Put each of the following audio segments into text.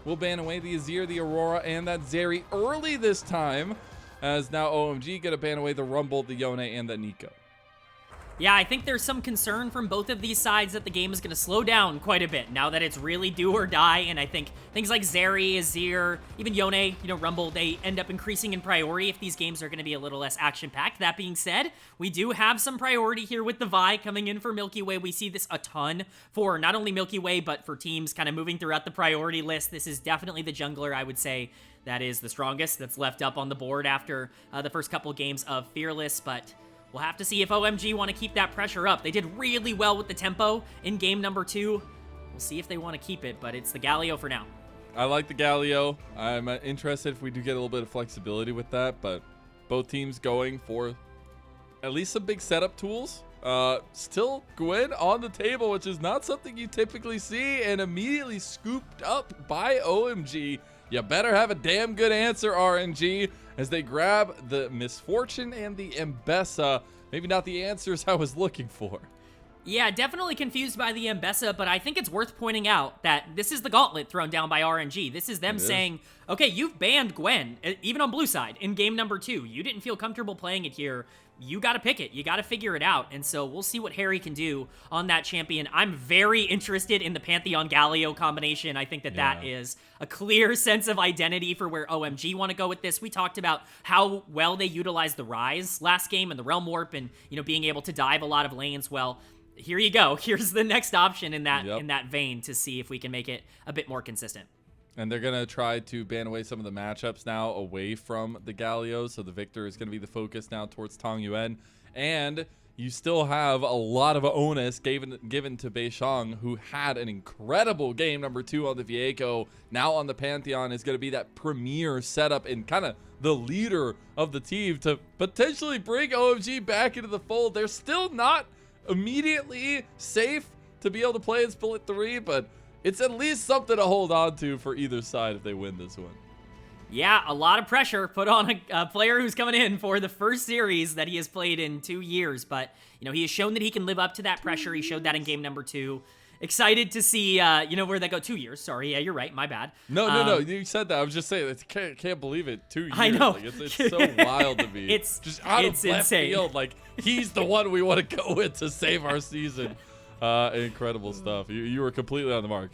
will ban away the Azir, the Aurora, and that Zeri early this time, as now OMG going to ban away the Rumble, the Yone, and the Nico. Yeah, I think there's some concern from both of these sides that the game is going to slow down quite a bit now that it's really do or die, and I think things like Zeri, Azir, even Yone, Rumble, they end up increasing in priority if these games are going to be a little less action-packed. That being said, we do have some priority here with the Vi coming in for Milky Way. We see this a ton for not only Milky Way, but for teams kind of moving throughout the priority list. This is definitely the jungler, I would say, that is the strongest, that's left up on the board after the first couple games of Fearless, but we'll have to see if OMG want to keep that pressure up. They did really well with the tempo in game number 2. We'll see if they want to keep it, but it's the Galio for now. I like the Galio. I'm interested if we do get a little bit of flexibility with that, but both teams going for at least some big setup tools. Still Gwen on the table, which is not something you typically see, and immediately scooped up by OMG. You better have a damn good answer, RNG, as they grab the Misfortune and the Mbessa. Maybe not the answers I was looking for. Yeah, definitely confused by the Mbessa, but I think it's worth pointing out that this is the gauntlet thrown down by RNG. This is them saying, okay, you've banned Gwen, even on blue side, in game number 2. You didn't feel comfortable playing it here. You got to pick it. You got to figure it out. And so we'll see what Hery can do on that champion. I'm very interested in the Pantheon-Galio combination. I think that that is a clear sense of identity for where OMG want to go with this. We talked about how well they utilized the Rise last game and the Realm Warp and, being able to dive a lot of lanes. Well, here you go. Here's the next option in that vein to see if we can make it a bit more consistent. And they're going to try to ban away some of the matchups now away from the Galio. So the Victor is going to be the focus now towards Tangyuan. And you still have a lot of onus given to Beishang, who had an incredible game number 2 on the Viego. Now on the Pantheon is going to be that premier setup and kind of the leader of the team to potentially bring OMG back into the fold. They're still not immediately safe to be able to play in Split 3, but it's at least something to hold on to for either side if they win this one. Yeah, a lot of pressure put on a player who's coming in for the first series that he has played in 2 years. But, he has shown that he can live up to that pressure. He showed that in game number 2. Excited to see, where they go. 2 years. Sorry. Yeah, you're right. My bad. No. You said that. I was just saying, I can't believe it. 2 years. I know. Like, it's so wild to me. It's just out of left insane. field. Like, he's the one we want to go with to save our season. Incredible stuff. You were completely on the mark.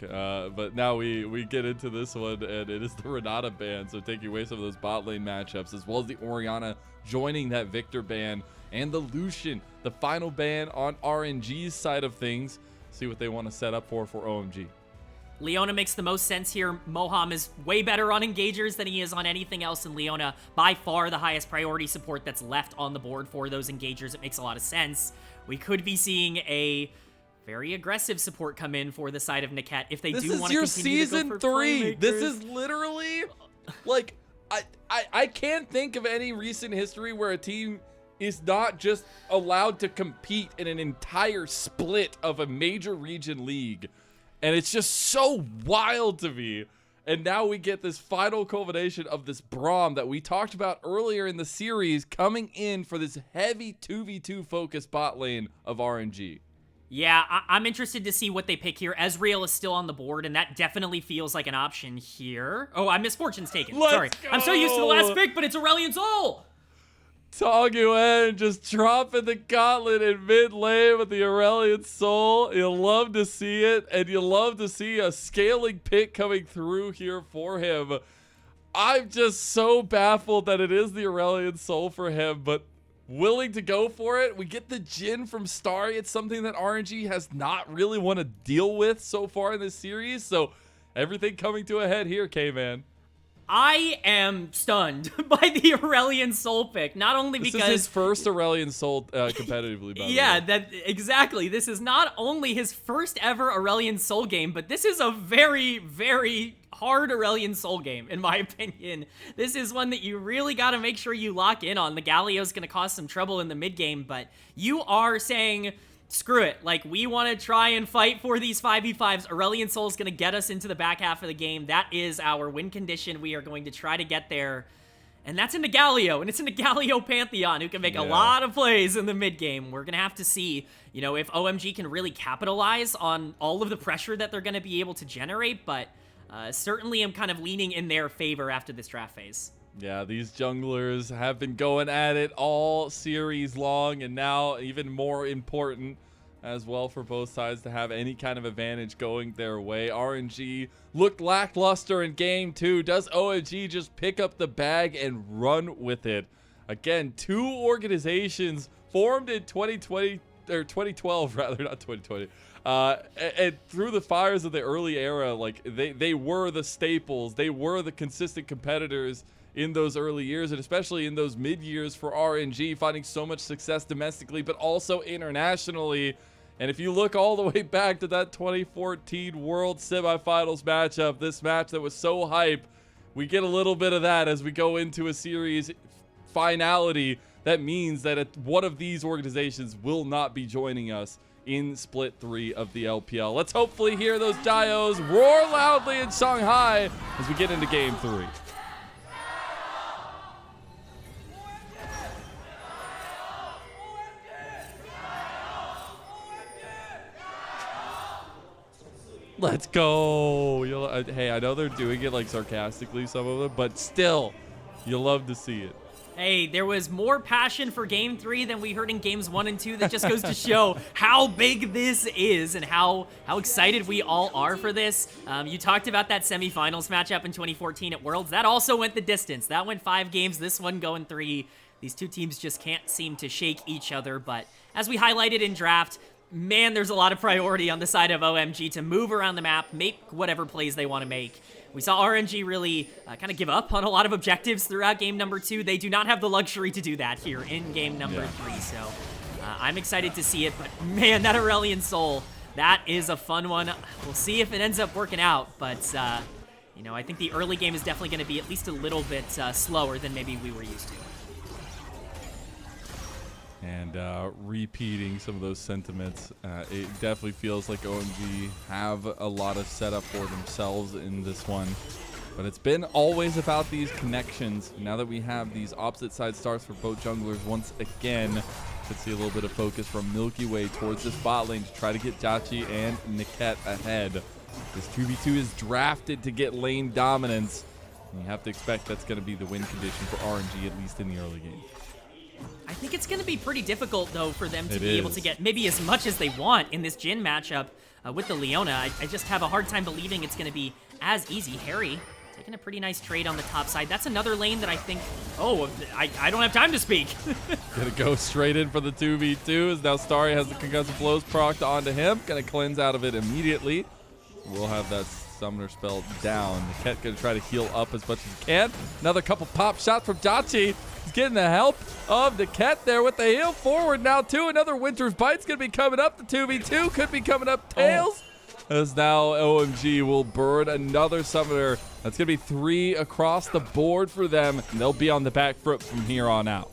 But now we get into this one, and it is the Renata ban, so taking away some of those bot lane matchups, as well as the Orianna joining that Victor ban, and the Lucian, the final ban on RNG's side of things. See what they want to set up for OMG. Leona makes the most sense here. Moham is way better on engagers than he is on anything else, and Leona, by far the highest priority support that's left on the board for those engagers. It makes a lot of sense. We could be seeing a very aggressive support come in for the side of Niket if they do want to continue to go for playmakers. This is literally, like, I can't think of any recent history where a team is not just allowed to compete in an entire split of a major region league. And it's just so wild to me. And now we get this final culmination of this Braum that we talked about earlier in the series coming in for this heavy 2v2 focus bot lane of RNG. Yeah, I'm interested to see what they pick here. Ezreal is still on the board, and that definitely feels like an option here. Oh, Misfortune's taken. Sorry. Go. I'm so used to the last pick, but it's Aurelion Sol! Tangyuan just dropping the gauntlet in mid lane with the Aurelion Sol. You'll love to see it, and you'll love to see a scaling pick coming through here for him. I'm just so baffled that it is the Aurelion Sol for him, but willing to go for it. We get the Jhin from Starry. It's something that RNG has not really want to deal with so far in this series, so everything coming to a head here, Kman. I am stunned by the Aurelion Sol pick, not only because this is his first Aurelion Sol competitively, by the way. Exactly. This is not only his first ever Aurelion Sol game, but this is a very, very hard Aurelion Sol game, in my opinion. This is one that you really got to make sure you lock in on. The Galio's going to cause some trouble in the mid game, but you are saying, screw it. Like, we want to try and fight for these 5v5s. Aurelion Sol is going to get us into the back half of the game. That is our win condition. We are going to try to get there. And that's into Galio, and it's into Galio Pantheon, who can make a lot of plays in the mid game. We're going to have to see, if OMG can really capitalize on all of the pressure that they're going to be able to generate, but certainly am kind of leaning in their favor after this draft phase. Yeah, these junglers have been going at it all series long, and now even more important as well for both sides to have any kind of advantage going their way. RNG looked lackluster in game 2. Does OMG just pick up the bag and run with it? Again, 2 organizations formed in 2020 or 2012 rather, not 2020. And through the fires of the early era, like they were the staples. They were the consistent competitors in those early years, and especially in those mid years for RNG, finding so much success domestically, but also internationally. And if you look all the way back to that 2014 World Semifinals matchup, this match that was so hype, we get a little bit of that as we go into a series finality. That means that one of these organizations will not be joining us in Split 3 of the LPL. Let's hopefully hear those Dios roar loudly in Shanghai as we get into game 3. Let's go. Hey, I know they're doing it like sarcastically, some of them, but still, you love to see it. Hey, there was more passion for game 3 than we heard in games 1 and 2. That just goes to show how big this is and how excited we all are for this. You talked about that semifinals matchup in 2014 at Worlds. That also went the distance. That went 5 games, this one going 3. These two teams just can't seem to shake each other, but as we highlighted in draft, man, there's a lot of priority on the side of OMG to move around the map, make whatever plays they want to make. We saw RNG really kind of give up on a lot of objectives throughout game number 2. They do not have the luxury to do that here in game number 3, so I'm excited to see it. But man, that Aurelion Soul, that is a fun one. We'll see if it ends up working out, but you know, I think the early game is definitely going to be at least a little bit slower than maybe we were used to. And repeating some of those sentiments, it definitely feels like OMG have a lot of setup for themselves in this one. But it's been always about these connections. Now that we have these opposite side starts for both junglers once again, could see a little bit of focus from milkyway towards this bot lane to try to get JiaQi and Niket ahead. This 2v2 is drafted to get lane dominance. And you have to expect that's going to be the win condition for RNG, at least in the early game. I think it's going to be pretty difficult, though, for them to be able to get maybe as much as they want in this Jhin matchup with the Leona. I just have a hard time believing it's going to be as easy. Hery taking a pretty nice trade on the top side. That's another lane that I think... Oh, I don't have time to speak. Gonna go straight in for the 2v2 as now Starry has the concussive blows procced onto him. Gonna cleanse out of it immediately. We'll have that summoner spell down. Niket gonna try to heal up as much as he can. Another couple pop shots from JiaQi. He's getting the help of Niket there with the heal forward now too. Another Winter's Bite's gonna be coming up. The 2v2 could be coming up tails. As now OMG will burn another summoner. That's gonna be 3 across the board for them. And they'll be on the back foot from here on out.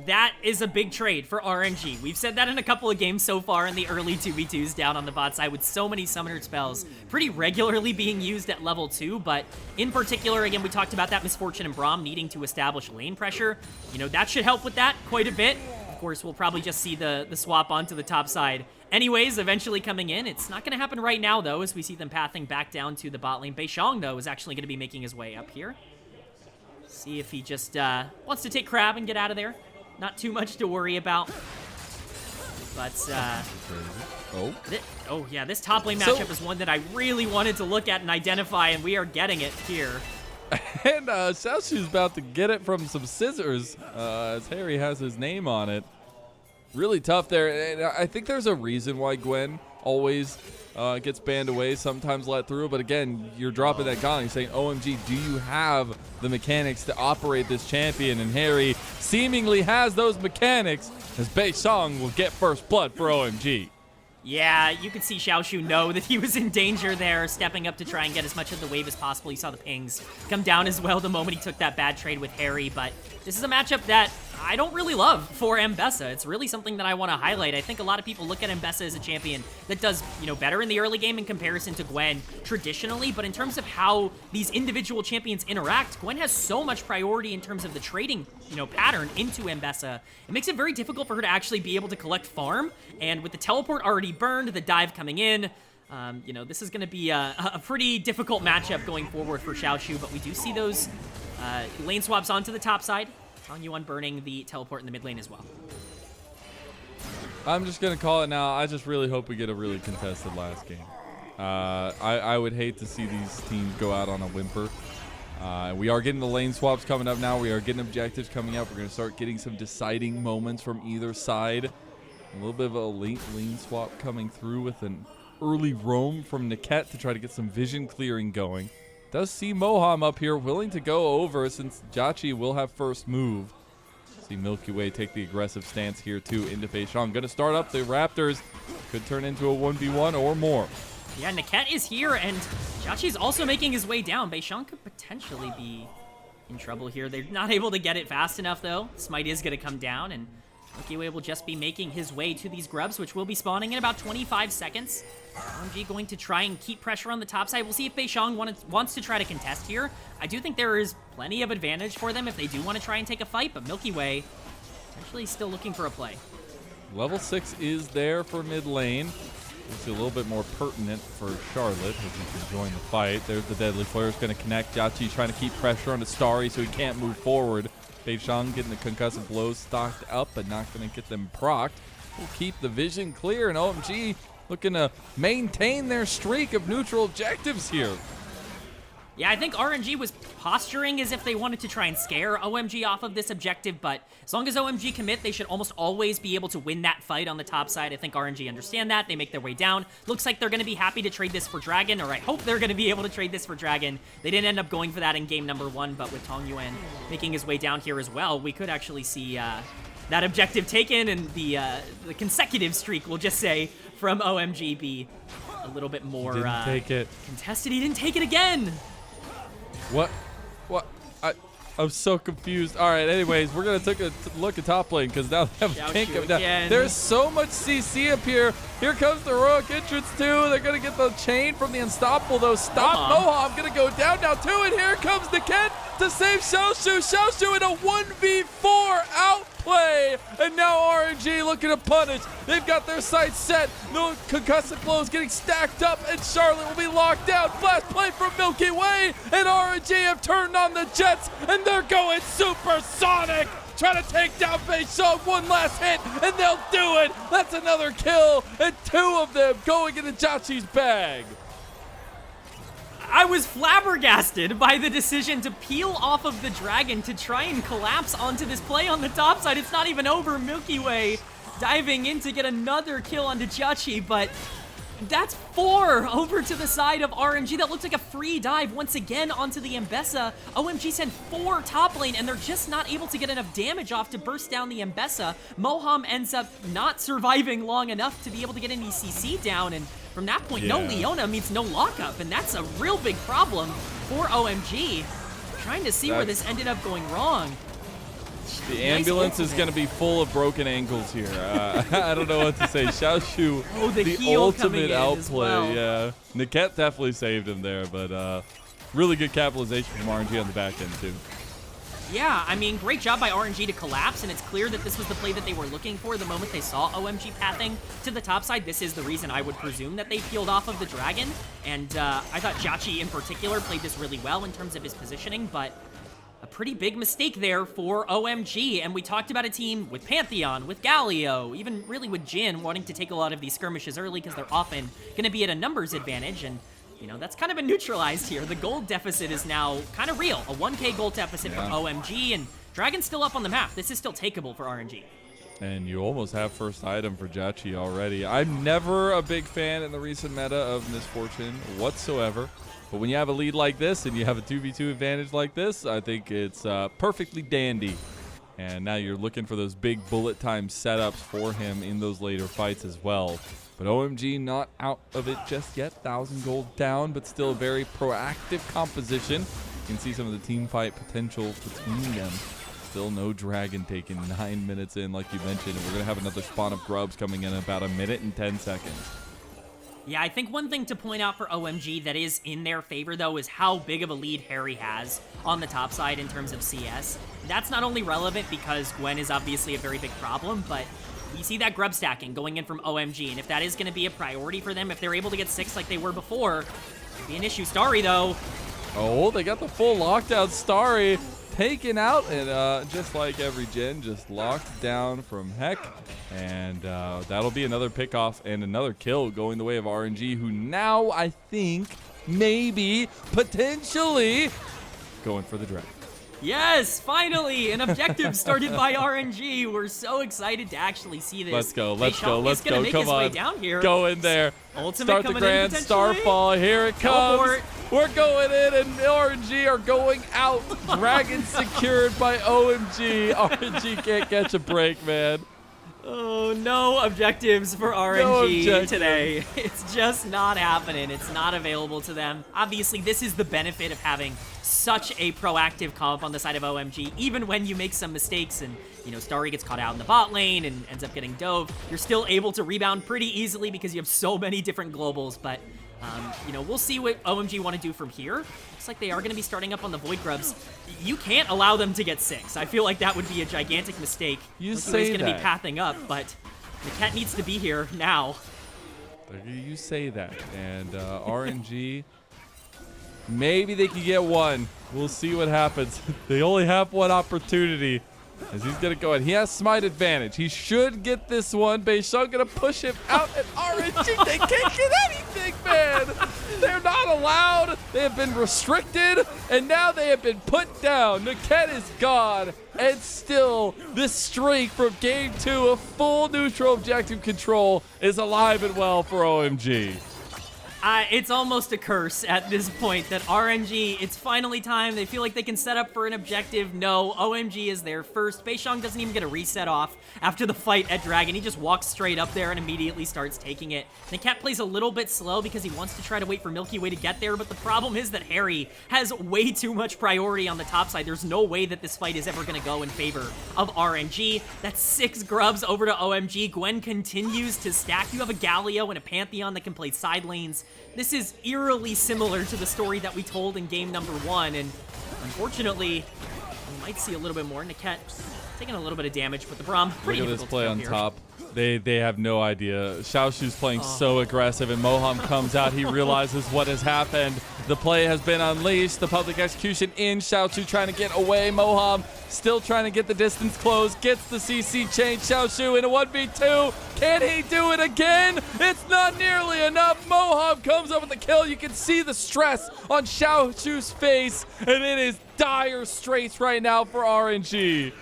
That is a big trade for RNG. We've said that in a couple of games so far in the early 2v2s down on the bot side with so many summoner spells pretty regularly being used at level 2, but in particular, again, we talked about that Misfortune and Braum needing to establish lane pressure. You know, that should help with that quite a bit. Of course, we'll probably just see the swap onto the top side anyways, eventually coming in. It's not going to happen right now, though, as we see them pathing back down to the bot lane. Beishong, though, is actually going to be making his way up here. See if he just wants to take Crab and get out of there. Not too much to worry about. But, oh, yeah, this top lane matchup is one that I really wanted to look at and identify, and we are getting it here. And Xiaoxu's about to get it from some scissors, as Hery has his name on it. Really tough there. And I think there's a reason why Gwen always gets banned away, sometimes let through. But again, you're dropping that gun. You're saying, OMG, do you have the mechanics to operate this champion? And Hery seemingly has those mechanics, as Beishong will get first blood for OMG. Yeah, you could see Xiaoxu know that he was in danger there, stepping up to try and get as much of the wave as possible. You saw the pings come down as well the moment he took that bad trade with Hery, but this is a matchup that I don't really love for Mbessa. It's really something that I want to highlight. I think a lot of people look at Mbessa as a champion that does, you know, better in the early game in comparison to Gwen traditionally, but in terms of how these individual champions interact, Gwen has so much priority in terms of the trading, you know, pattern into Mbessa. It makes it very difficult for her to actually be able to collect farm, and with the teleport already burned, the dive coming in, You know, this is going to be a pretty difficult matchup going forward for Xiaoxu, but we do see those lane swaps onto the top side. Tangyuan burning the teleport in the mid lane as well. I'm just going to call it now. I just really hope we get a really contested last game. I would hate to see these teams go out on a whimper. We are getting the lane swaps coming up now. We are getting objectives coming up. We're going to start getting some deciding moments from either side. A little bit of a late lane swap coming through with an early roam from Niket to try to get some vision clearing going. Does see Moham up here willing to go over since JiaQi will have first move. See milkyway take the aggressive stance here too into Beishang. Going to start up the Raptors. Could turn into a 1v1 or more. Yeah, Niket is here, and JiaQi's also making his way down. Beishang could potentially be in trouble here. They're not able to get it fast enough, though. Smite is going to come down, and milkyway will just be making his way to these grubs, which will be spawning in about 25 seconds. OMG going to try and keep pressure on the top side. We'll see if Beishang wants to try to contest here. I do think there is plenty of advantage for them if they do want to try and take a fight, but milkyway potentially still looking for a play. Level 6 is there for mid lane. We'll see a little bit more pertinent for Charlotte as he can join the fight. There's the deadly flare is going to connect. JiaQi trying to keep pressure on the Starry so he can't move forward. Beishang getting the concussive blows stocked up, but not going to get them procced. We'll keep the vision clear, and OMG looking to maintain their streak of neutral objectives here. Yeah, I think RNG was posturing as if they wanted to try and scare OMG off of this objective, but as long as OMG commit, they should almost always be able to win that fight on the top side. I think RNG understand that. They make their way down. Looks like they're going to be happy to trade this for Dragon, or I hope they're going to be able to trade this for Dragon. They didn't end up going for that in game number 1, but with Tangyuan making his way down here as well, we could actually see that objective taken, and the consecutive streak, we'll just say, from OMG be a little bit more contested. He didn't take it again. What? I'm so confused. All right, anyways, we're going to take a look at top lane because now they have Pink coming down. There's so much CC up here. Here comes the heroic entrance too. They're going to get the chain from the unstoppable though. Stop Moham. Going to go down now too, and here comes Niket to save Xiaoxu. Xiaoxu in a 1v4 outplay. And now RNG looking to punish. They've got their sights set. No concussive blows getting stacked up, and Charlotte will be locked down. Flash play from milkyway, and RNG have turned on the jets, and they're going supersonic. Trying to take down Beishang, one last hit, and they'll do it. That's another kill, and 2 of them going into JiaQi's bag. I was flabbergasted by the decision to peel off of the Dragon to try and collapse onto this play on the top side. It's not even over. milkyway diving in to get another kill onto JiaQi, but that's 4 over to the side of RNG. That looks like a free dive once again onto the Mbessa. OMG sent 4 top lane, and they're just not able to get enough damage off to burst down the Mbessa. Moham ends up not surviving long enough to be able to get any CC down, and from that point, no Leona means no lockup, and that's a real big problem for OMG. Trying to see where this ended up going wrong. The ambulance is going to be full of broken ankles here. I don't know what to say. Xiaoxu, the ultimate outplay. Yeah, Niket definitely saved him there, but really good capitalization from RNG on the back end too. Yeah, I mean, great job by RNG to collapse, and it's clear that this was the play that they were looking for the moment they saw OMG pathing to the top side. This is the reason I would presume that they peeled off of the Dragon, and I thought JiaQi in particular played this really well in terms of his positioning, but a pretty big mistake there for OMG, and we talked about a team with Pantheon, with Galio, even really with Jin wanting to take a lot of these skirmishes early because they're often going to be at a numbers advantage, and you know, that's kind of been neutralized here. The gold deficit is now kind of real. A 1k gold deficit for OMG, and Dragon's still up on the map. This is still takeable for RNG. And you almost have first item for JiaQi already. I'm never a big fan in the recent meta of Misfortune whatsoever. But when you have a lead like this and you have a 2v2 advantage like this, I think it's perfectly dandy. And now you're looking for those big bullet time setups for him in those later fights as well. But OMG not out of it just yet. 1,000 gold down, but still a very proactive composition. You can see some of the team fight potential between them. Still no Dragon taken 9 minutes in, like you mentioned. And we're going to have another spawn of grubs coming in about 1 minute and 10 seconds. Yeah, I think one thing to point out for OMG that is in their favor, though, is how big of a lead Hery has on the top side in terms of CS. That's not only relevant because Gwen is obviously a very big problem, but We see that grub stacking going in from OMG, and if that is going to be a priority for them, if they're able to get 6 like they were before, it'd be an issue. Starry, though. Oh, they got the full lockdown. Starry taken out, and just like every gen, just locked down from Heck. And that'll be another pickoff and another kill going the way of RNG, who now I think maybe potentially going for the dragon. Yes, finally, an objective started by RNG. We're so excited to actually see this. Let's go, let's go, let's go. Come his way on, down here. go in there. Ultimate Start the grand starfall. Here it comes. We're going in, and RNG are going out. Dragon secured by OMG. RNG can't catch a break, man. Oh, no objectives for RNG today. It's just not happening. It's not available to them. Obviously, this is the benefit of having such a proactive comp on the side of OMG. Even when you make some mistakes and, you know, Starry gets caught out in the bot lane and ends up getting dove, you're still able to rebound pretty easily because you have so many different globals. But, you know, we'll see what OMG want to do from here. Looks like they are going to be starting up on the Void Grubs. You can't allow them to get 6. I feel like that would be a gigantic mistake. You say going to be pathing up, but Niket needs to be here now. You say that, and RNG, maybe they can get 1. We'll see what happens. They only have 1 opportunity, as he's gonna go in. He has smite advantage. He should get this one. Beishang gonna push him out, and RNG, they can't get anything, man. They're not allowed. They have been restricted, and now they have been put down. Niket is gone, and still this streak from game 2 of full neutral objective control is alive and well for OMG. It's almost a curse at this point that RNG, it's finally time. They feel like they can set up for an objective. No, OMG is there first. Beishang doesn't even get a reset off after the fight at Dragon. He just walks straight up there and immediately starts taking it. Niket plays a little bit slow because he wants to try to wait for milkyway to get there, but the problem is that Hery has way too much priority on the top side. There's no way that this fight is ever going to go in favor of RNG. That's 6 grubs over to OMG. Gwen continues to stack. You have a Galio and a Pantheon that can play side lanes. This is eerily similar to the story that we told in game number 1, and unfortunately, we might see a little bit more. Niket taking a little bit of damage, but the Braum pretty Look at this play on here. top. They have no idea. Xiaoxu's playing so aggressive, and Moham comes out. He realizes what has happened. The play has been unleashed. The public execution in. Xiaoxu trying to get away. Moham still trying to get the distance closed. Gets the CC change. Xiaoxu in a 1v2. Can he do it again? It's not nearly enough. Moham comes up with the kill. You can see the stress on Xiaoxu's face, and it is dire straits right now for RNG.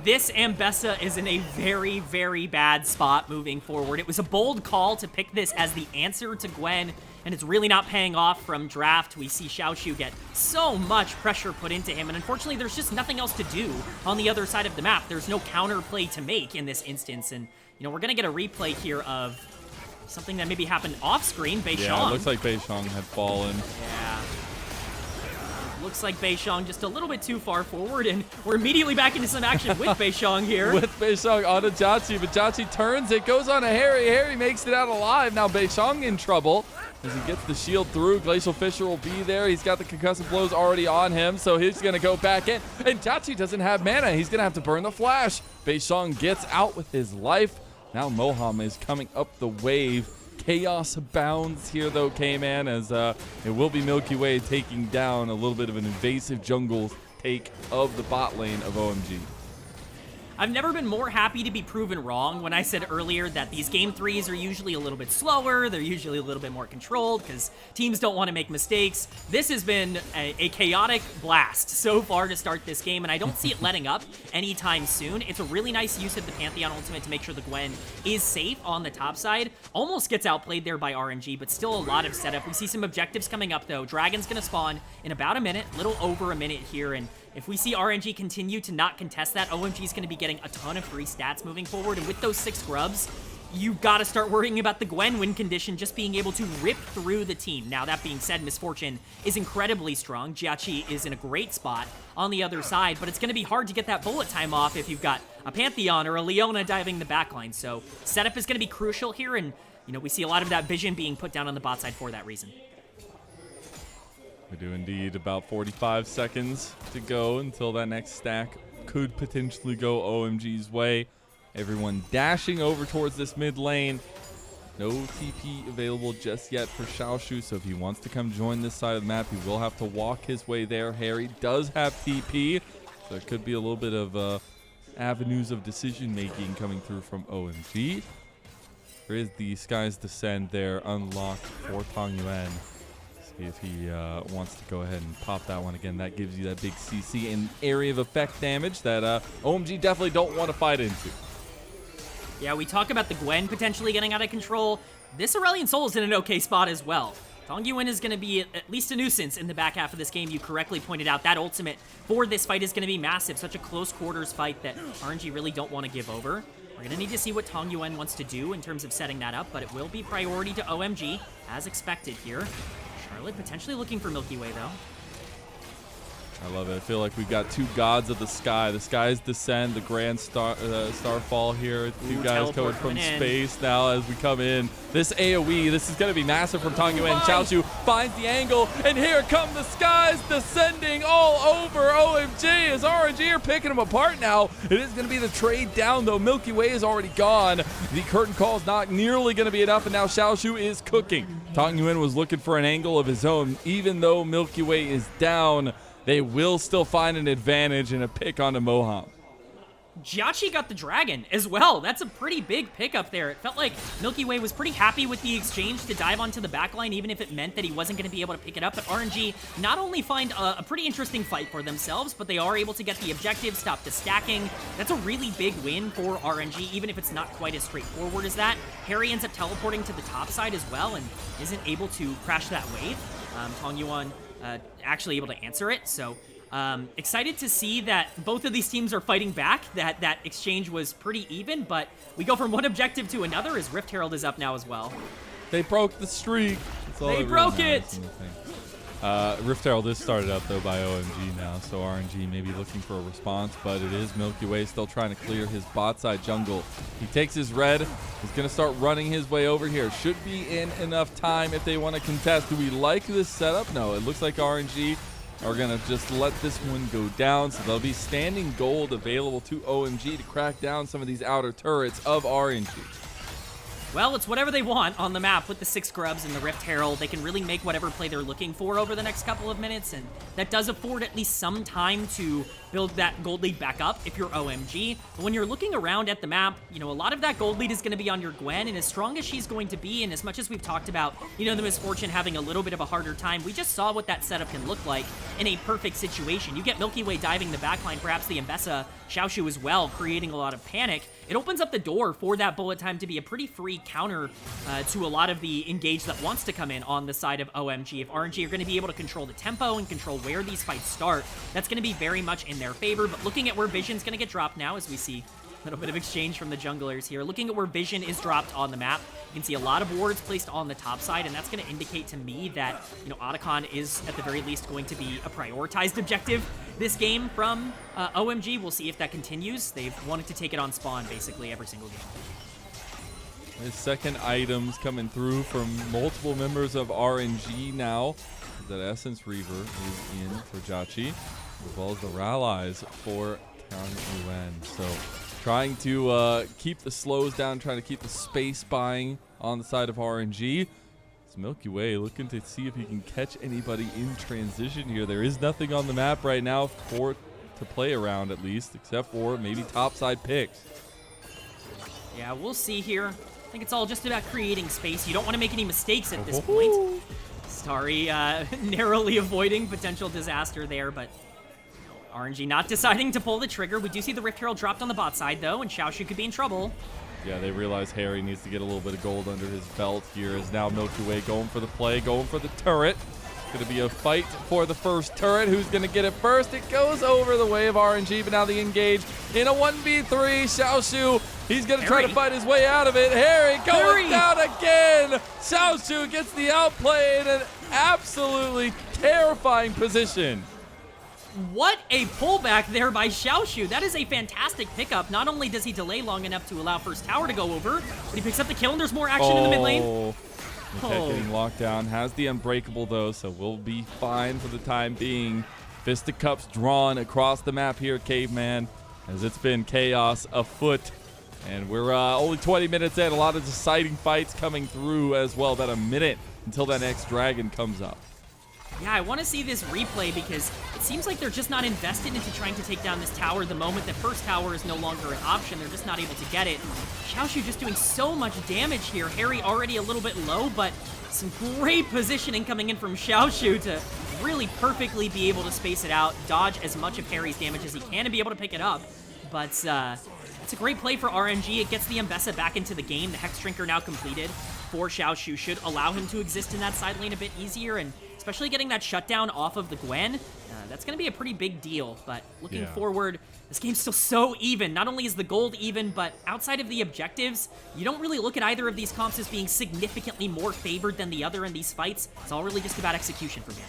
This Ambessa is in a very, very bad spot moving forward. It was a bold call to pick this as the answer to Gwen, and it's really not paying off from draft. We see Xiaoxu get so much pressure put into him, and unfortunately, there's just nothing else to do on the other side of the map. There's no counterplay to make in this instance, and, you know, we're going to get a replay here of something that maybe happened off-screen. Beishang. Yeah, it looks like Beishang had fallen. Yeah. Looks like Beishang just a little bit too far forward, and we're immediately back into some action with Beishang here. With Beishang on to JiaQi, but JiaQi turns it, goes on to Hery. Hery makes it out alive. Now Beishang in trouble as he gets the shield through. Glacial Fisher will be there. He's got the concussive blows already on him, so he's going to go back in. And JiaQi doesn't have mana. He's going to have to burn the flash. Beishang gets out with his life. Now Moham is coming up the wave. Chaos abounds here, though, Kman, as it will be milkyway taking down a little bit of an invasive jungle take of the bot lane of OMG. I've never been more happy to be proven wrong when I said earlier that these game 3s are usually a little bit slower, they're usually a little bit more controlled because teams don't want to make mistakes. This has been a chaotic blast so far to start this game, and I don't see it letting up anytime soon. It's a really nice use of the Pantheon ultimate to make sure the Gwen is safe on the top side. Almost gets outplayed there by RNG, but still a lot of setup. We see some objectives coming up, though. Dragon's going to spawn in about a minute, little over a minute here, and if we see RNG continue to not contest that, OMG is going to be getting a ton of free stats moving forward. And with those 6 grubs, you've got to start worrying about the Gwen win condition just being able to rip through the team. Now, that being said, Misfortune is incredibly strong. JiaQi is in a great spot on the other side, but it's going to be hard to get that bullet time off if you've got a Pantheon or a Leona diving the backline. So setup is going to be crucial here, and, you know, we see a lot of that vision being put down on the bot side for that reason. We do indeed. About 45 seconds to go until that next stack could potentially go OMG's way. Everyone dashing over towards this mid lane. No TP available just yet for Xiaoxu, so if he wants to come join this side of the map, he will have to walk his way there. Hery does have TP, so it could be a little bit of avenues of decision-making coming through from OMG. There is the Sky's Descent there unlocked for Tangyuan. See if he wants to go ahead and pop that one again. That gives you that big CC and area of effect damage that OMG definitely don't want to fight into. Yeah, we talk about the Gwen potentially getting out of control. This Aurelion Sol is in an okay spot as well. Tangyuan is going to be at least a nuisance in the back half of this game. You correctly pointed out that ultimate for this fight is going to be massive. Such a close quarters fight that RNG really don't want to give over. We're going to need to see what Tangyuan wants to do in terms of setting that up, but it will be priority to OMG, as expected here. Charlotte potentially looking for milkyway, though. I love it. I feel like we've got two gods of the sky. The Sky's Descend, the Grand Starfall here. Two guys coming from space now as we come in. This AoE, this is going to be massive from Tangyuan. Xiaoxu finds the angle, and here come the Skies descending all over OMG as RNG are picking them apart now. It is going to be the trade down, though. Milky Way is already gone. The curtain call is not nearly going to be enough, and now Xiaoxu is cooking. Tangyuan was looking for an angle of his own. Even though Milky Way is down, they will still find an advantage in a pick onto Moham. JiaQi got the dragon as well. That's a pretty big pickup there. It felt like Milky Way was pretty happy with the exchange to dive onto the backline, even if it meant that he wasn't going to be able to pick it up. But RNG not only find a pretty interesting fight for themselves, but they are able to get the objective, stop the stacking. That's a really big win for RNG, even if it's not quite as straightforward as that. Hery ends up teleporting to the top side as well and isn't able to crash that wave. Tangyuan actually able to answer it, so excited to see that both of these teams are fighting back. That exchange was pretty even, but we go from one objective to another as Rift Herald is up now as well. They broke the streak. They broke it! Rift Herald is started up, though, by OMG now, so RNG may be looking for a response, but it is Milky Way still trying to clear his bot side jungle. He takes his red. He's going to start running his way over here. Should be in enough time if they want to contest. Do we like this setup? No, it looks like RNG are going to just let this one go down, so there'll be standing gold available to OMG to crack down some of these outer turrets of RNG. Well, it's whatever they want on the map with the 6 grubs and the Rift Herald. They can really make whatever play they're looking for over the next couple of minutes, and that does afford at least some time to build that gold lead back up if you're OMG. But when you're looking around at the map, you know, a lot of that gold lead is going to be on your Gwen, and as strong as she's going to be, and as much as we've talked about, you know, the Misfortune having a little bit of a harder time, we just saw what that setup can look like in a perfect situation. You get Milky Way diving the backline, perhaps the Mbessa, Xiaoxu as well, creating a lot of panic. It opens up the door for that bullet time to be a pretty free counter to a lot of the engage that wants to come in on the side of OMG. If RNG are going to be able to control the tempo and control where these fights start, that's going to be very much in their favor. But looking at where Vision's going to get dropped now, as we see a little bit of exchange from the junglers here. Looking at where Vision is dropped on the map, you can see a lot of wards placed on the top side, and that's going to indicate to me that, you know, Otacon is at the very least going to be a prioritized objective this game from OMG. We'll see if that continues. They've wanted to take it on spawn basically every single game. His second items coming through from multiple members of RNG now. That Essence Reaver is in for JiaQi, as well as the Rallies for Tangyuan. So trying to keep the slows down, trying to keep the space buying on the side of RNG. It's Milky Way looking to see if he can catch anybody in transition here. There is nothing on the map right now for to play around, at least, except for maybe topside picks. Yeah, we'll see here. I think it's all just about creating space. You don't want to make any mistakes at this point. Starry narrowly avoiding potential disaster there, but RNG not deciding to pull the trigger. We do see the Rift Herald dropped on the bot side, though, and Xiaoxu could be in trouble. Yeah, they realize Hery needs to get a little bit of gold under his belt here. Is now Milky Way going for the play, going for the turret. It's going to be a fight for the first turret. Who's going to get it first? It goes over the way of RNG, but now the engage in a 1v3. Xiaoxu, he's going to try to fight his way out of it. Hery going down again. Xiaoxu gets the outplay in an absolutely terrifying position. What a pullback there by Xiaoxu. That is a fantastic pickup. Not only does he delay long enough to allow first tower to go over, but he picks up the kill, and there's more action in the mid lane. Niket getting locked down. Has the Unbreakable, though, so we'll be fine for the time being. Fist of Cups drawn across the map here, Caveman, as it's been chaos afoot And we're only 20 minutes in. A lot of deciding fights coming through as well. About a minute until that next dragon comes up. Yeah, I want to see this replay because it seems like they're just not invested into trying to take down this tower the moment the first tower is no longer an option. They're just not able to get it. Xiaoxu just doing so much damage here. Hery already a little bit low, but some great positioning coming in from Xiaoxu to really perfectly be able to space it out, dodge as much of Hery's damage as he can, and be able to pick it up. But it's a great play for RNG. It gets the Mbessa back into the game. The Hex Drinker now completed for Xiaoxu should allow him to exist in that side lane a bit easier, and especially getting that shutdown off of the Gwen, that's going to be a pretty big deal. But looking forward, this game's still so even. Not only is the gold even, but outside of the objectives, you don't really look at either of these comps as being significantly more favored than the other in these fights. It's all really just about execution for me.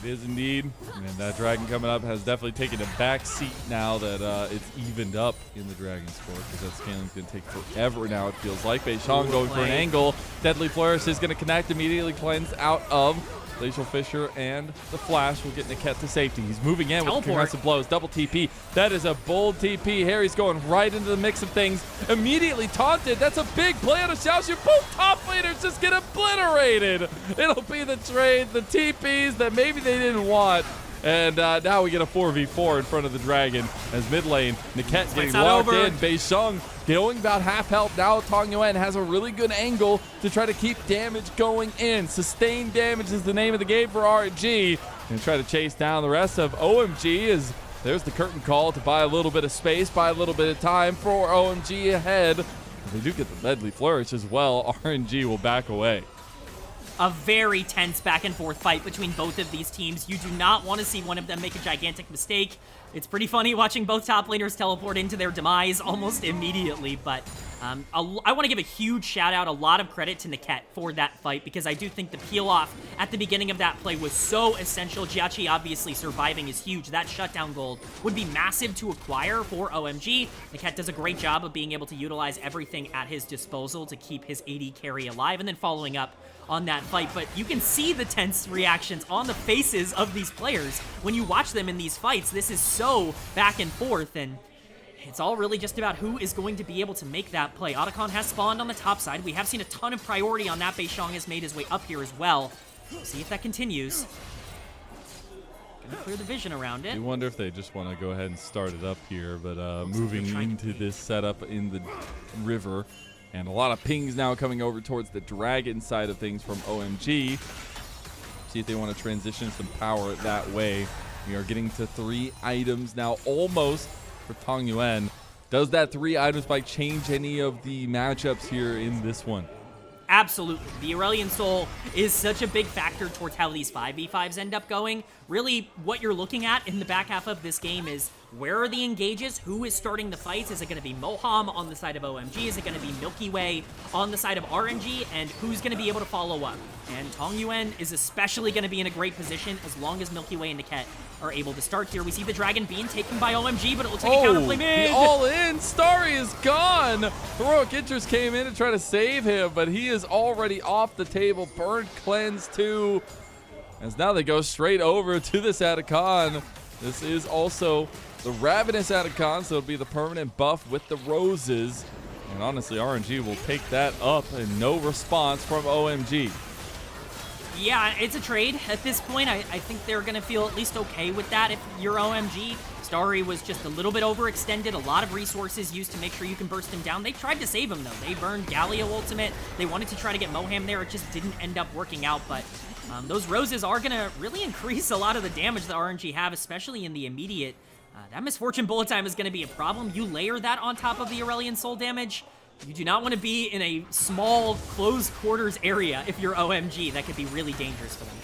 It is indeed, and that dragon coming up has definitely taken a back seat now that it's evened up in the dragon score, because that scaling's going to take forever now, it feels like. Beishang going for an angle. Deadly Flourish is going to connect, immediately cleanse out of Glacial Fissure, and the Flash will get Niket to safety. He's moving in with aggressive blows. Double TP. That is a bold TP. Hery's going right into the mix of things. Immediately taunted. That's a big play on a Xiaoxu. Both top laners just get obliterated. It'll be the trade, the TPs that maybe they didn't want. And now we get a 4v4 in front of the dragon as mid lane, Niket getting locked in. Beishang going about half health. Now Tangyuan has a really good angle to try to keep damage going in. Sustained damage is the name of the game for RNG. And try to chase down the rest of OMG as there's the curtain call to buy a little bit of space, buy a little bit of time for OMG ahead. If they do get the Deadly Flourish as well, RNG will back away. A very tense back and forth fight between both of these teams. You do not want to see one of them make a gigantic mistake. It's pretty funny watching both top laners teleport into their demise almost immediately, but I want to give a huge shout out, a lot of credit to Niket for that fight, because I do think the peel off at the beginning of that play was so essential. JiaQi obviously surviving is huge. That shutdown gold would be massive to acquire for OMG. Niket does a great job of being able to utilize everything at his disposal to keep his AD carry alive, and then following up on that fight. But you can see the tense reactions on the faces of these players when you watch them in these fights. This is so back and forth, and it's all really just about who is going to be able to make that play. Otacon has spawned on the top side. We have seen a ton of priority on that. Beishang has made his way up here as well. We'll see if that continues. Gonna clear the vision around it. I wonder if they just want to go ahead and start it up here, but moving into this setup in the river. And a lot of pings now coming over towards the dragon side of things from OMG. See if they want to transition some power that way. We are getting to 3 items now almost for Tangyuan. Does that 3 items by change any of the matchups here in this one? Absolutely. The Aurelion Soul is such a big factor towards how these 5v5s end up going. Really, what you're looking at in the back half of this game is where are the engages? Who is starting the fights? Is it going to be Moham on the side of OMG? Is it going to be milkyway on the side of RNG? And who's going to be able to follow up? And Tangyuan is especially going to be in a great position as long as milkyway and Niket are able to start here. We see the Dragon being taken by OMG, but it looks like a counterplay mid. All in. Starry is gone. Heroic Interest came in to try to save him, but he is already off the table. Burn Cleanse too. As now they go straight over to this Otacon. This is also the Ravenous Otacon, so it'll be the permanent buff with the roses. And honestly, RNG will take that up, and no response from OMG. Yeah, it's a trade at this point. I think they're going to feel at least okay with that if you're OMG. Starry was just a little bit overextended, a lot of resources used to make sure you can burst him down. They tried to save him, though. They burned Galio ultimate. They wanted to try to get Moham there. It just didn't end up working out, but those roses are going to really increase a lot of the damage that RNG have, especially in the immediate. That Misfortune Bullet Time is going to be a problem. You layer that on top of the Aurelion Soul damage. You do not want to be in a small, closed quarters area if you're OMG. That could be really dangerous for them.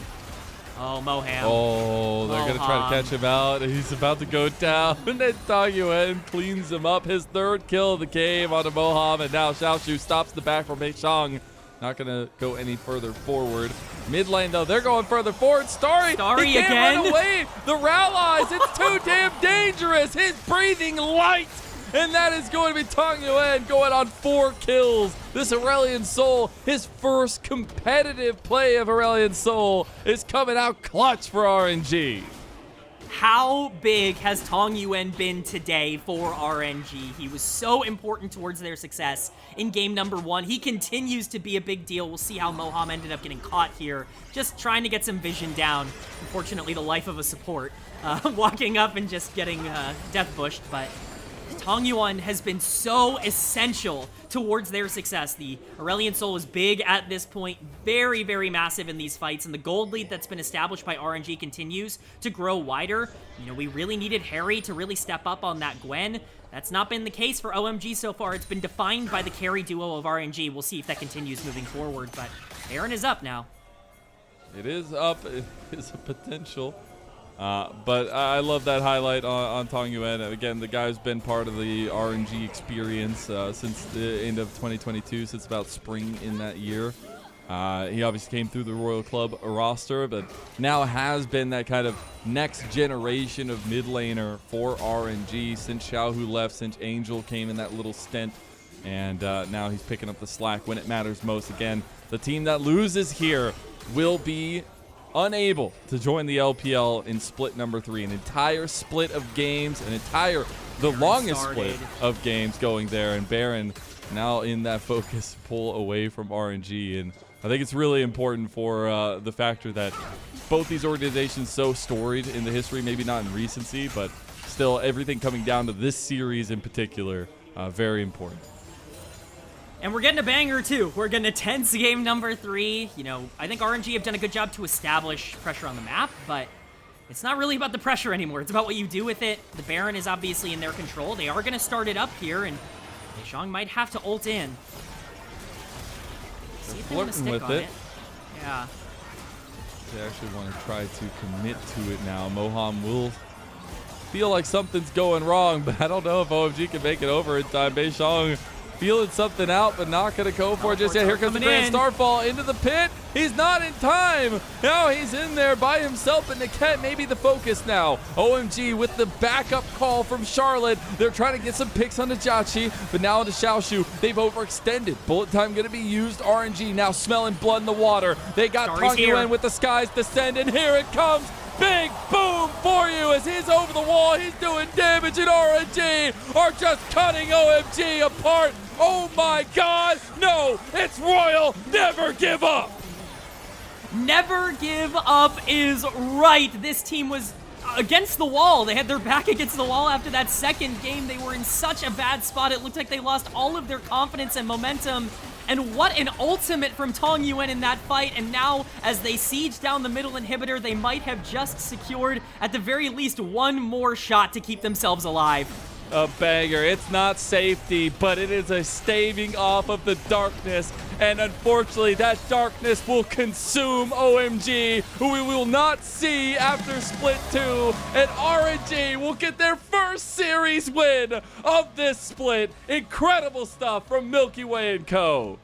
Oh, Moham. Oh, they're going to try to catch him out. He's about to go down. And then Tangyuan cleans him up. His 3rd kill of the game onto Moham. And now Xiaoxu stops the back from Beishang. Not going to go any further forward. Mid lane, though, they're going further forward. Starry he can't again. Run away. The Rallies, it's too damn dangerous. He's breathing light. And that is going to be Tangyuan going on 4 kills. This Aurelion Soul, his first competitive play of Aurelion Soul, is coming out clutch for RNG. how big has Tangyuan been today for RNG? He was so important towards their success in game number 1. He continues to be a big deal. We'll see how Moham ended up getting caught here, just trying to get some vision down. Unfortunately, the life of a support, walking up and just getting death bushed, but Tangyuan has been so essential towards their success. The Aurelian Soul is big at this point, very, very massive in these fights, and the gold lead that's been established by RNG continues to grow wider. You know, we really needed Hery to really step up on that Gwen. That's not been the case for OMG so far. It's been defined by the carry duo of RNG. We'll see if that continues moving forward, but Baron is up now. It is up. It is a potential. But I love that highlight on Tangyuan. Again, the guy's been part of the RNG experience since the end of 2022, since about spring in that year. He obviously came through the Royal Club roster, but now has been that kind of next generation of mid laner for RNG since Xiaoxu left, since Angel came in that little stint, and now he's picking up the slack when it matters most. Again, the team that loses here will be unable to join the LPL in split number 3. An entire split of games, the longest split of games going there, and Baron now in that focus pull away from RNG. And I think it's really important for the factor that both these organizations so storied in the history, maybe not in recency, but still everything coming down to this series in particular, very important. And we're getting a banger, too. We're getting a tense game number 3. You know, I think RNG have done a good job to establish pressure on the map, but it's not really about the pressure anymore. It's about what you do with it. The Baron is obviously in their control. They are going to start it up here, and Beishang might have to ult in. See if they want to stick on it. Yeah. They actually want to try to commit to it now. Moham will feel like something's going wrong, but I don't know if OMG can make it over in time. Beishang feeling something out, but not going to go for it just yet. Here comes the Grand Starfall into the pit. He's not in time. Now he's in there by himself, and Niket may be the focus now. OMG with the backup call from Charlotte. They're trying to get some picks onto JiaQi, but now onto Xiaoxu. They've overextended. Bullet time going to be used. RNG now smelling blood in the water. They got Tangyuan with the skies descend, and here it comes. Big boom for you as he's over the wall. He's doing damage, and RNG are just cutting OMG apart. Oh my God, no, it's Royal. Never give up. Never give up is right. This team was against the wall. They had their back against the wall after that second game. They were in such a bad spot. It looked like they lost all of their confidence and momentum. And what an ultimate from Tangyuan in that fight. And now, as they siege down the middle inhibitor, they might have just secured, at the very least, one more shot to keep themselves alive. A banger. It's not safety, but it is a staving off of the darkness. And unfortunately, that darkness will consume OMG, who we will not see after Split 2. And RNG will get their first series win of this split. Incredible stuff from Milkyway and Co.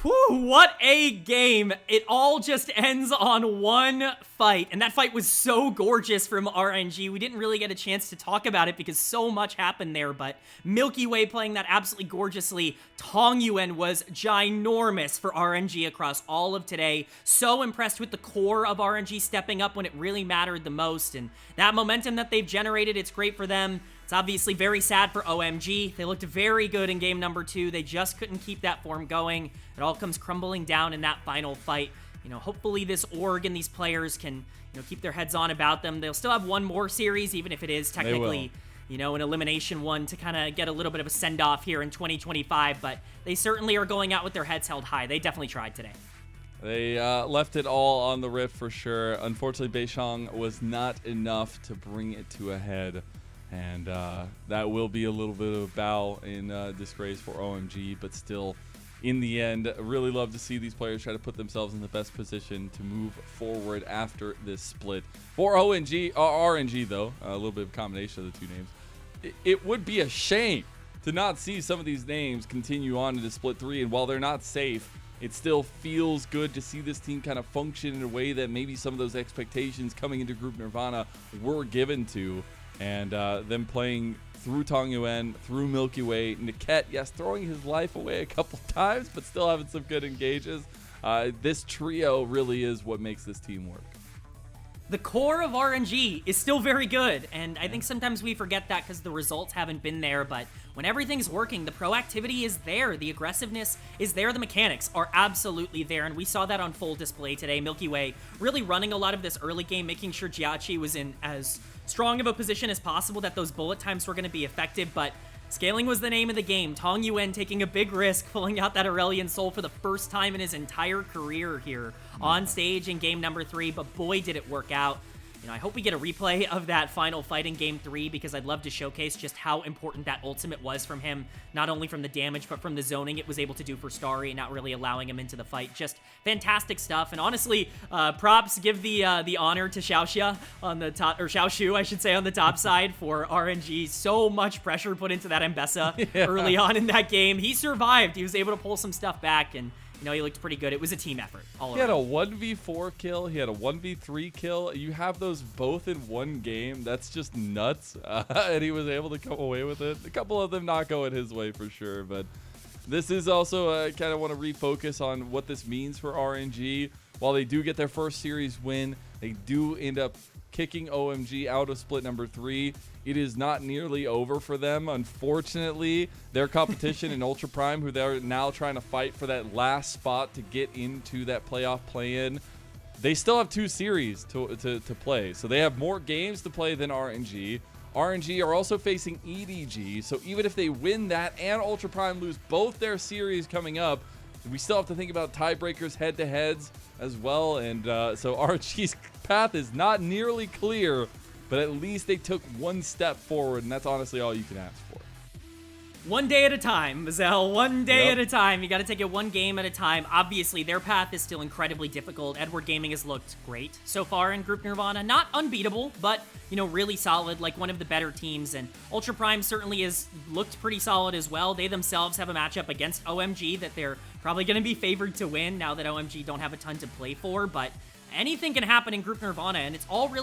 Whew, what a game. It all just ends on one fight. And that fight was so gorgeous from RNG. We didn't really get a chance to talk about it because so much happened there. But Milkyway playing that absolutely gorgeously. Tangyuan was ginormous for RNG across all of today. So impressed with the core of RNG stepping up when it really mattered the most. And that momentum that they've generated, it's great for them. It's obviously very sad for OMG. They looked very good in game number 2. They just couldn't keep that form going. It all comes crumbling down in that final fight. You know, hopefully this org and these players can, you know, keep their heads on about them. They'll still have one more series, even if it is technically, you know, an elimination one to kind of get a little bit of a send-off here in 2025. But they certainly are going out with their heads held high. They definitely tried today. They left it all on the Rift for sure. Unfortunately, Beishang was not enough to bring it to a head. And that will be a little bit of a bow in disgrace for OMG, but still, in the end, really love to see these players try to put themselves in the best position to move forward after this split. For RNG, though, a little bit of a combination of the two names, it would be a shame to not see some of these names continue on into split 3, and while they're not safe, it still feels good to see this team kind of function in a way that maybe some of those expectations coming into Group Nirvana were given to. And them playing through Tangyuan, through Milkyway, Niket, yes, throwing his life away a couple times, but still having some good engages. This trio really is what makes this team work. The core of RNG is still very good, and I think sometimes we forget that because the results haven't been there, but when everything's working, the proactivity is there, the aggressiveness is there, the mechanics are absolutely there, and we saw that on full display today. Milkyway really running a lot of this early game, making sure JiaQi was in as strong of a position as possible, that those bullet times were going to be effective, but scaling was the name of the game. Tangyuan taking a big risk, pulling out that Aurelian Soul for the first time in his entire career here on stage in game number 3, but boy, did it work out. You know, I hope we get a replay of that final fight in game 3 because I'd love to showcase just how important that ultimate was from him, not only from the damage, but from the zoning it was able to do for Starry, not really allowing him into the fight. Just fantastic stuff. And honestly, props, give the honor to Xiaoxu on the top, or Xiaoxu, I should say, on the top side for RNG. So much pressure put into that Mbessa early on in that game. He survived. He was able to pull some stuff back, and you know, he looked pretty good. It was a team effort all around. He had a 1v4 kill. He had a 1v3 kill. You have those both in one game. That's just nuts. And he was able to come away with it. A couple of them not going his way for sure. But this is also kind of want to refocus on what this means for RNG. While they do get their first series win, they do end up kicking OMG out of split number 3. It is not nearly over for them. Unfortunately, their competition in Ultra Prime, who they're now trying to fight for that last spot to get into that playoff play-in, they still have 2 series to play. So they have more games to play than RNG. RNG are also facing EDG. So even if they win that and Ultra Prime lose both their series coming up, we still have to think about tiebreakers, head-to-heads as well. And so RNG's path is not nearly clear, but at least they took one step forward, and that's honestly all you can ask for. One day at a time, Mazel. One day at a time. You got to take it one game at a time. Obviously, their path is still incredibly difficult. Edward Gaming has looked great so far in Group Nirvana. Not unbeatable, but, you know, really solid, like one of the better teams. And Ultra Prime certainly has looked pretty solid as well. They themselves have a matchup against OMG that they're probably going to be favored to win now that OMG don't have a ton to play for. But anything can happen in Group Nirvana, and it's all really